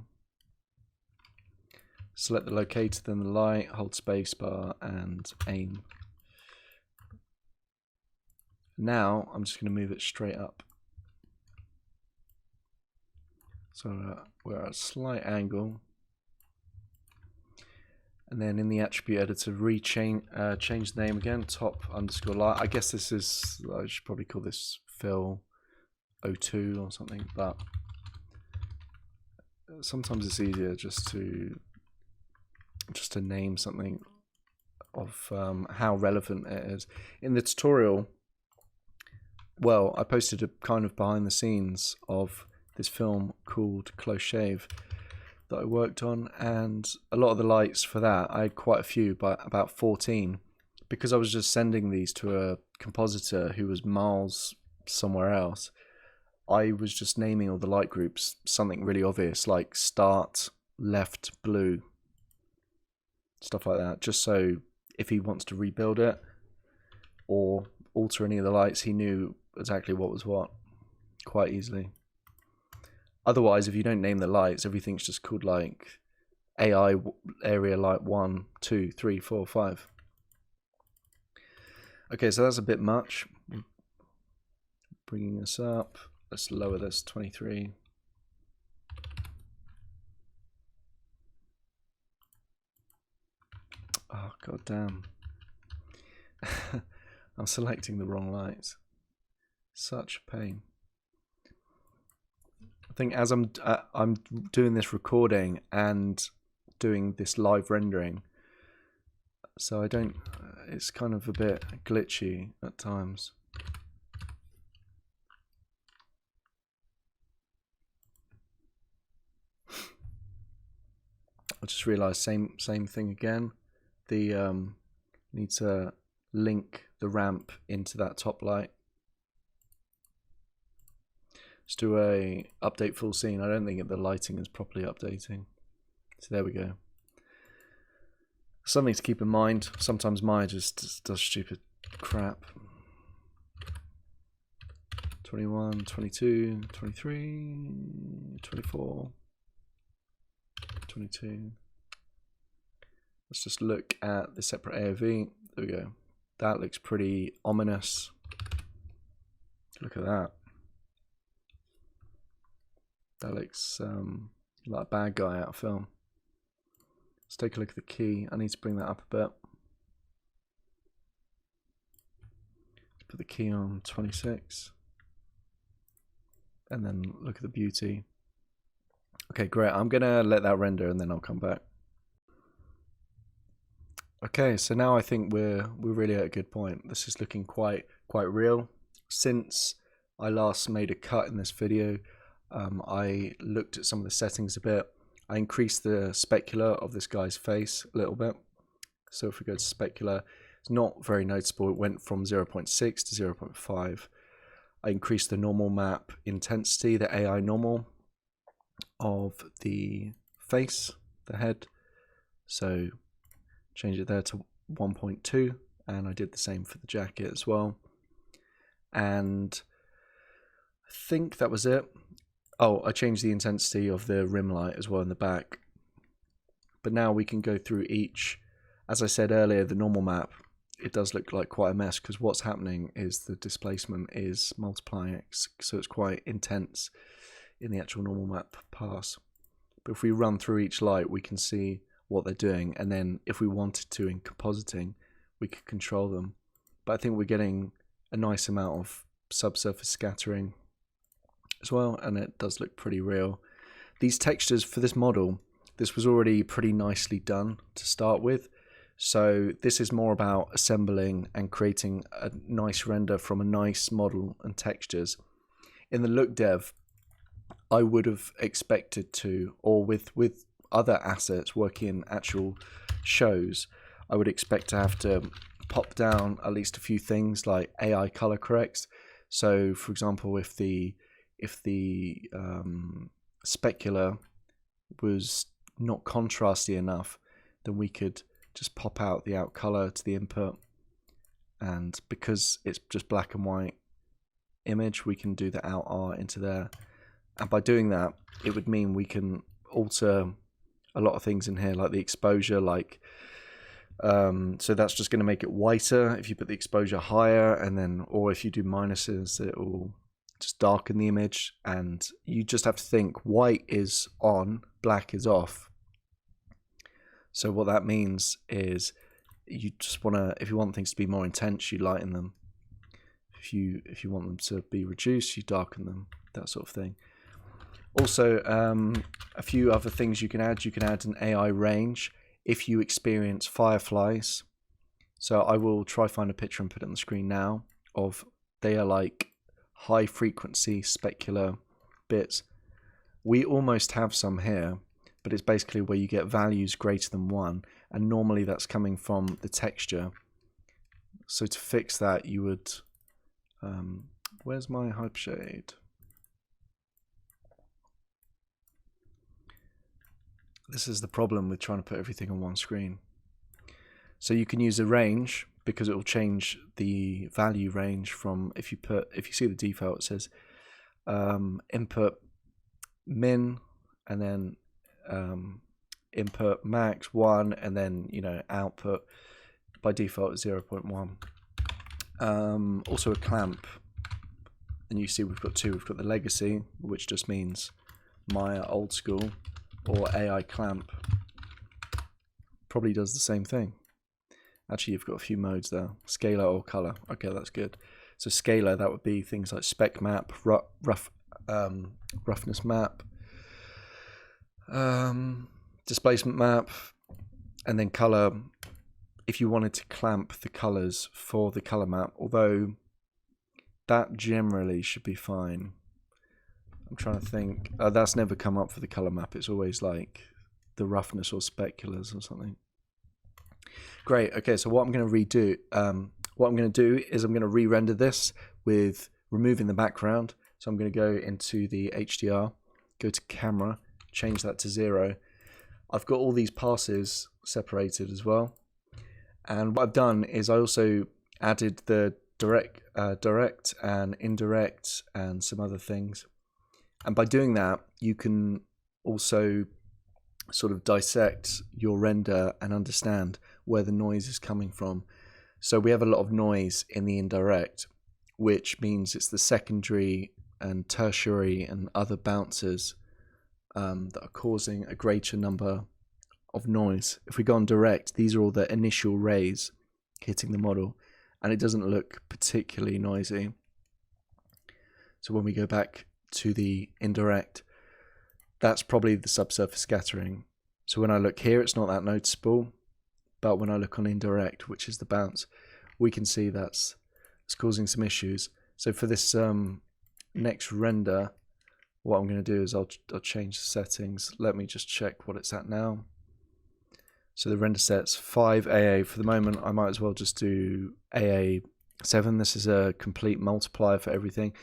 A: Select the locator, then the light, hold spacebar, and aim. Now I'm just going to move it straight up. So we're at a slight angle. And then in the attribute editor, change the name again, top underscore light. I guess this is, I should probably call this fill 02 or something, but sometimes it's easier just to name something of how relevant it is. In the tutorial, well, I posted a kind of behind the scenes of this film called Close Shave that I worked on, and a lot of the lights for that, I had quite a few, but about 14, because I was just sending these to a compositor who was miles somewhere else. I was just naming all the light groups something really obvious, like start, left, blue, stuff like that, just so if he wants to rebuild it or alter any of the lights, he knew exactly what was what quite easily. Otherwise, if you don't name the lights, everything's just called like AI area light 1, 2, 3, 4, 5. Okay, so that's a bit much. Bringing this up, let's lower this 23. Oh, god damn. I'm selecting the wrong lights. Such a pain. I think as I'm doing this recording and doing this live rendering, so I don't, it's kind of a bit glitchy at times. I just realized same thing again. The need to link the ramp into that top light. Let's do a update full scene. I don't think the lighting is properly updating. So there we go. Something to keep in mind. Sometimes Maya just does stupid crap. 21, 22, 23, 24, 22. Let's just look at the separate AOV. There we go. That looks pretty ominous. Look at that. That looks like a bad guy out of film. Let's take a look at the key. I need to bring that up a bit. Let's put the key on 26. And then look at the beauty. Okay, great. I'm going to let that render and then I'll come back. Okay, so now I think we're really at a good point. This is looking quite real. Since I last made a cut in this video, I looked at some of the settings a bit. I increased the specular of this guy's face a little bit. So if we go to specular, it's not very noticeable. It went from 0.6 to 0.5. I increased the normal map intensity, the AI normal of the face, the head. So change it there to 1.2, and I did the same for the jacket as well. And I think that was it. Oh, I changed the intensity of the rim light as well in the back. But now we can go through each. As I said earlier, the normal map, it does look like quite a mess because what's happening is the displacement is multiplying, so it's quite intense in the actual normal map pass. But if we run through each light, we can see what they're doing, and then if we wanted to in compositing, we could control them. But I think we're getting a nice amount of subsurface scattering as well, and it does look pretty real. These textures for this model, this was already pretty nicely done to start with, so this is more about assembling and creating a nice render from a nice model and textures. In the look dev, I would have expected to, or with other assets working in actual shows, I would expect to have to pop down at least a few things like AI color corrects. So for example, if the specular was not contrasty enough, then we could just pop out the out color to the input, and because it's just black and white image, we can do the out R into there, and by doing that, it would mean we can alter a lot of things in here, like the exposure, like so that's just going to make it whiter if you put the exposure higher, and then, or if you do minuses, it will just darken the image. And you just have to think white is on, black is off. So what that means is you just want to, if you want things to be more intense, you lighten them. If you want them to be reduced, you darken them, that sort of thing. Also, a few other things you can add. You can add an AI range if you experience fireflies. So I will try find a picture and put it on the screen now of, they are like high frequency specular bits. We almost have some here, but it's basically where you get values greater than 1, and normally that's coming from the texture. So to fix that, you would where's my Hypershade? This is the problem with trying to put everything on one screen. So you can use a range, because it will change the value range from, if you see the default, it says input min, and then input max 1, and then output by default is 0.1. Also a clamp, and you see we've got 2. We've got the legacy, which just means Maya old school, or AI clamp probably does the same thing. Actually, you've got a few modes there, scalar or color. Okay, that's good. So scalar, that would be things like spec map, roughness map, displacement map, and then color. If you wanted to clamp the colors for the color map, although that generally should be fine. I'm trying to think. That's never come up for the color map. It's always like the roughness or speculars or something. Great. Okay, so what I'm going to redo, what I'm going to do is I'm going to re-render this with removing the background. So I'm going to go into the HDR, go to camera, change that to 0. I've got all these passes separated as well. And what I've done is I also added the direct and indirect and some other things. And by doing that, you can also sort of dissect your render and understand where the noise is coming from. So we have a lot of noise in the indirect, which means it's the secondary and tertiary and other bouncers that are causing a greater number of noise. If we go on direct, these are all the initial rays hitting the model, and it doesn't look particularly noisy. So when we go back to the indirect, that's probably the subsurface scattering. So when I look here, it's not that noticeable, but when I look on indirect, which is the bounce, we can see it's causing some issues. So for this next render, what I'm going to do is I'll change the settings. Let me just check what it's at now. So the render set's 5 AA. For the moment, I might as well just do AA7. This is a complete multiplier for everything.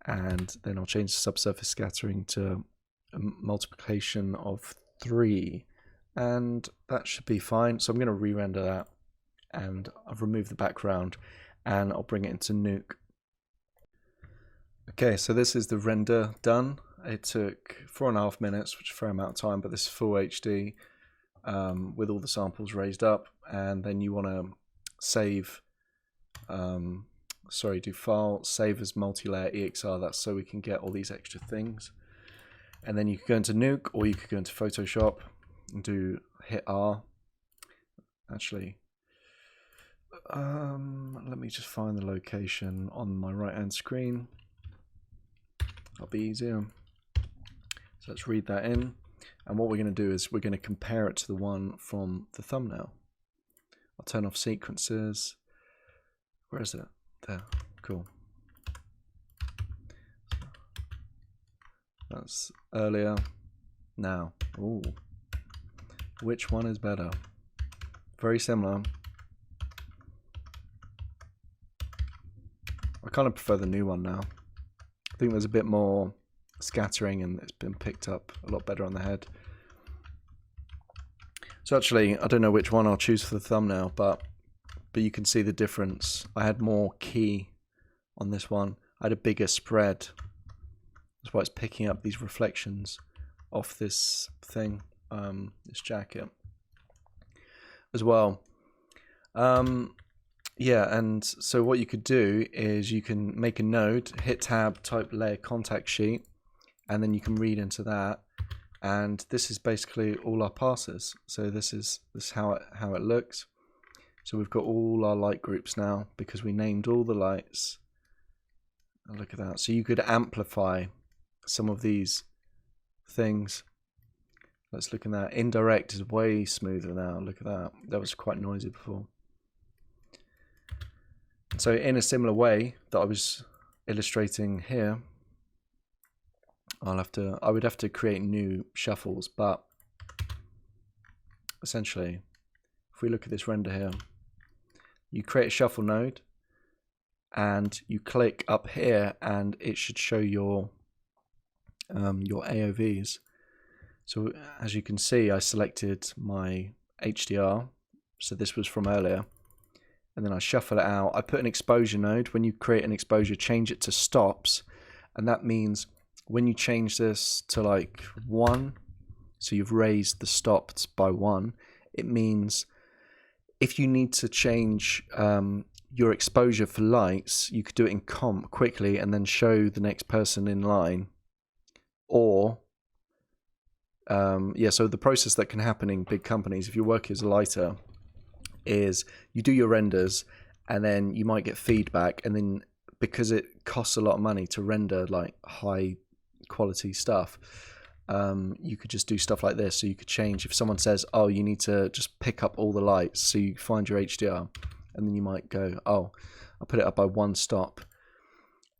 A: And then I'll change the subsurface scattering to a multiplication of 3. And that should be fine. So I'm going to re-render that. And I've removed the background. And I'll bring it into Nuke. Okay, so this is the render done. It took 4.5 minutes, which is a fair amount of time. But this is full HD. With all the samples raised up, and then you want to save, do file, save as multi-layer EXR, that's so we can get all these extra things. And then you can go into Nuke, or you could go into Photoshop and hit R. Actually, let me just find the location on my right hand screen. That'll be easier. So let's read that in. And what we're going to do is we're going to compare it to the one from the thumbnail. I'll turn off sequences. Where is it? There. Cool. That's earlier. Now. Ooh. Which one is better? very similar. I kind of prefer the new one now. I think there's a bit more scattering and it's been picked up a lot better on the head. So actually, I don't know which one I'll choose for the thumbnail, but you can see the difference. I had more key on this one. I had a bigger spread. That's why it's picking up these reflections off this thing, this jacket as well. Yeah, and so what you could do is you can make a node, hit tab, type layer contact sheet, and then you can read into that. And this is basically all our passes. So this is how it looks. So we've got all our light groups now because we named all the lights. And look at that. So you could amplify some of these things. Let's look at that. Indirect is way smoother now. Look at that. That was quite noisy before. So in a similar way that I was illustrating here, I would have to create new shuffles, but essentially, if we look at this render here, you create a shuffle node and you click up here and it should show your AOVs. So as you can see, I selected my HDR, so this was from earlier, and then I shuffle it out. I put an exposure node. When you create an exposure, change it to stops, and that means when you change this to like 1, so you've raised the stops by 1, it means if you need to change your exposure for lights, you could do it in comp quickly and then show the next person in line. Or, yeah, so the process that can happen in big companies, if you're working as a lighter, is you do your renders and then you might get feedback, and then because it costs a lot of money to render like high quality stuff, you could just do stuff like this. So you could change, if someone says, oh, you need to just pick up all the lights, so you find your HDR, and then you might go, oh, I'll put it up by 1 stop.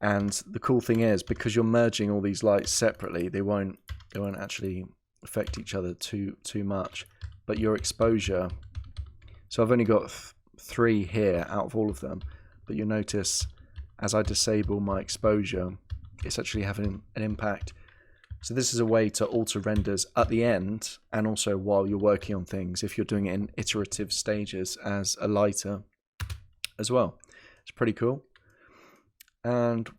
A: And the cool thing is, because you're merging all these lights separately, they won't actually affect each other too much. But your exposure, so I've only got 3 here out of all of them, but you'll notice as I disable my exposure, it's actually having an impact. So this is a way to alter renders at the end and also while you're working on things, if you're doing it in iterative stages as a lighter as well. It's pretty cool. And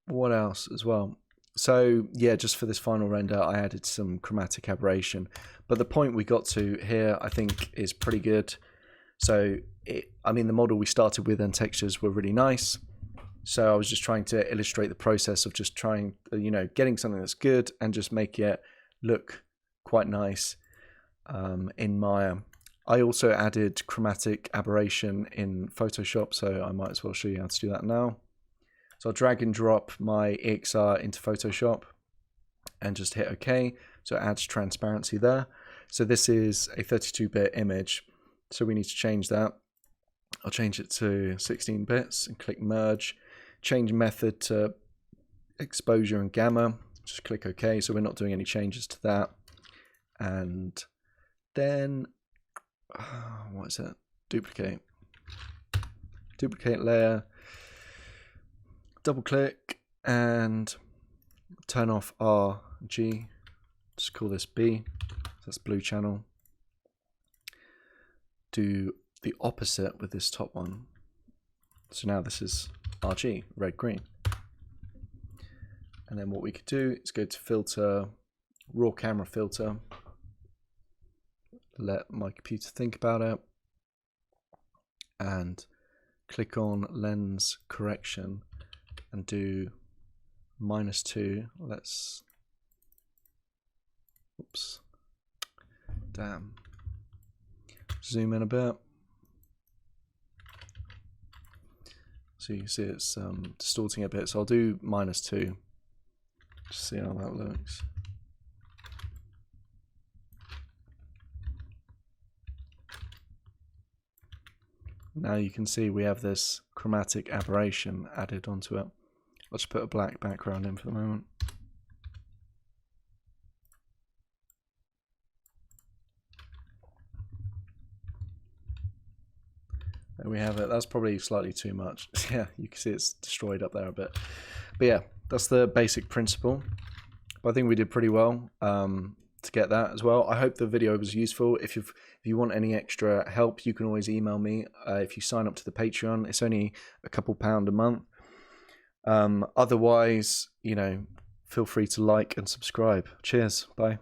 A: what else as well? So yeah, just for this final render, I added some chromatic aberration. But the point we got to here, I think, is pretty good. So, I mean, the model we started with and textures were really nice. So I was just trying to illustrate the process of just trying, getting something that's good and just make it look quite nice in Maya. I also added chromatic aberration in Photoshop, so I might as well show you how to do that now. So I'll drag and drop my EXR into Photoshop and just hit OK. So it adds transparency there. So this is a 32-bit image, so we need to change that. I'll change it to 16 bits and click Merge. Change method to exposure and gamma. Just click OK, so we're not doing any changes to that. And then, what is it? Duplicate. Duplicate layer. Double click and turn off RG. Just call this B. So that's blue channel. Do the opposite with this top one. So now this is RG, red, green. And then what we could do is go to filter, raw camera filter. Let my computer think about it. And click on lens correction and do -2. Let's, oops, damn. Zoom in a bit. So you can see it's distorting a bit. So I'll do -2. Just see how that looks. Now you can see we have this chromatic aberration added onto it. I'll just put a black background in for the moment. There we have it. That's probably slightly too much. Yeah, you can see it's destroyed up there a bit. But yeah, that's the basic principle. But I think we did pretty well to get that as well. I hope the video was useful. If you want any extra help, you can always email me. If you sign up to the Patreon, it's only a couple £1 a month. Otherwise, you know, feel free to like and subscribe. Cheers. Bye.